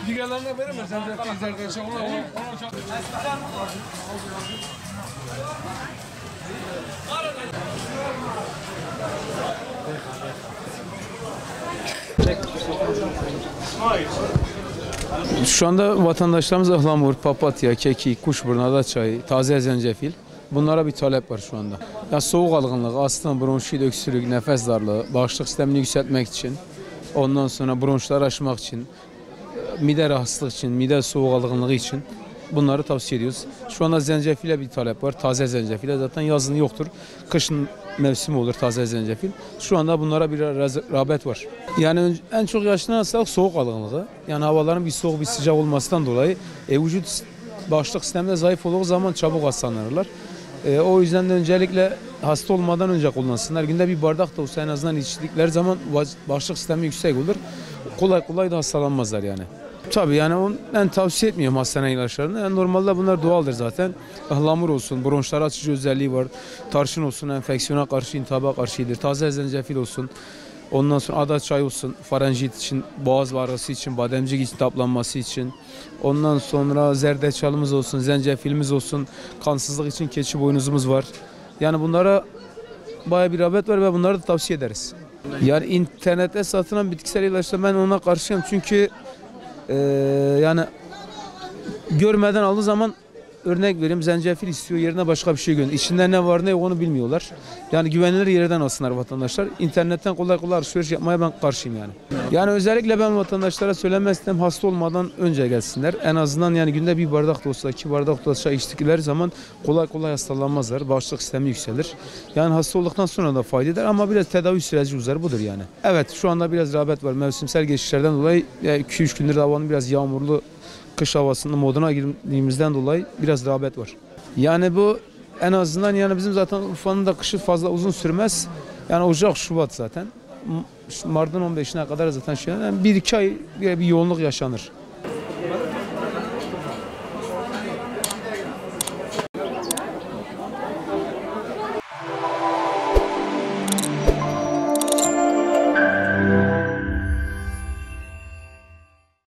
Diğerlerine veremez. Sen de kız arkadaşa ona çok... Şu anda vatandaşlarımız ıhlamur, papatya, kekik, kuşburnu, adaçayı, taze zencefil. Bunlara bir talep var şu anda. Ya soğuk algınlığı, astım, bronşit, öksürük, nefes darlığı, bağışıklık sistemini yükseltmek için, ondan sonra bronşları aşmak için, mide rahatsızlık için, mide soğuk algınlığı için bunları tavsiye ediyoruz. Şu anda zencefile bir talep var. Taze zencefile zaten yazın yoktur. Kışın mevsimi olur taze zencefil. Şu anda bunlara bir rağbet var. Yani en çok yaşlanan hastalık soğuk algınlığı. Yani havaların bir soğuk bir sıcak olmasından dolayı vücut bağışıklık sisteminde zayıf olduğu zaman çabuk hastalanırlar. O yüzden de öncelikle hasta olmadan önce kullansınlar. Günde bir bardak da olsa en azından içtikleri zaman bağışıklık sistemi yüksek olur. Kolay kolay da hastalanmazlar yani. Tabii yani ben tavsiye etmiyorum hastane ilaçlarını. Yani normalde bunlar doğaldır zaten. Ihlamur olsun, bronşları açıcı özelliği var. Tarçın olsun, enfeksiyona karşı, intihaba karşıdır. Taze zencefil olsun. Ondan sonra adaçay olsun, farenjit için, boğaz ağrısı için, bademcik iltihaplanması için. Ondan sonra zerdeçalımız olsun, zencefilimiz olsun, kansızlık için keçi boynuzumuz var. Yani bunlara bayağı bir rağbet var ve bunları da tavsiye ederiz. Yani internette satılan bitkisel ilaçlar ben ona karşıyım çünkü yani görmeden aldığı zaman örnek vereyim zencefil istiyor yerine başka bir şey gönderiyor. İçinde ne var ne yok onu bilmiyorlar. Yani güvenilir yerden alsınlar vatandaşlar. İnternetten kolay kolay alışveriş yapmaya ben karşıyım yani. Yani özellikle ben vatandaşlara söylemek istedim hasta olmadan önce gelsinler. En azından yani günde bir bardak da olsa 2 bardak da olsa içtikleri zaman kolay kolay hastalanmazlar. Bağışıklık sistemi yükselir. Yani hasta olduktan sonra da fayda eder ama biraz tedavi süreci uzar budur yani. Evet şu anda biraz rağbet var. Mevsimsel geçişlerden dolayı 2-3 gündür havanın biraz yağmurlu kış havasının moduna girdiğimizden dolayı biraz rağbet var. Yani bu en azından yani bizim zaten Urfa'nın da kışı fazla uzun sürmez. Yani Ocak, Şubat zaten. Mart'ın 15'ine kadar zaten yani 1-2 ay bir yoğunluk yaşanır.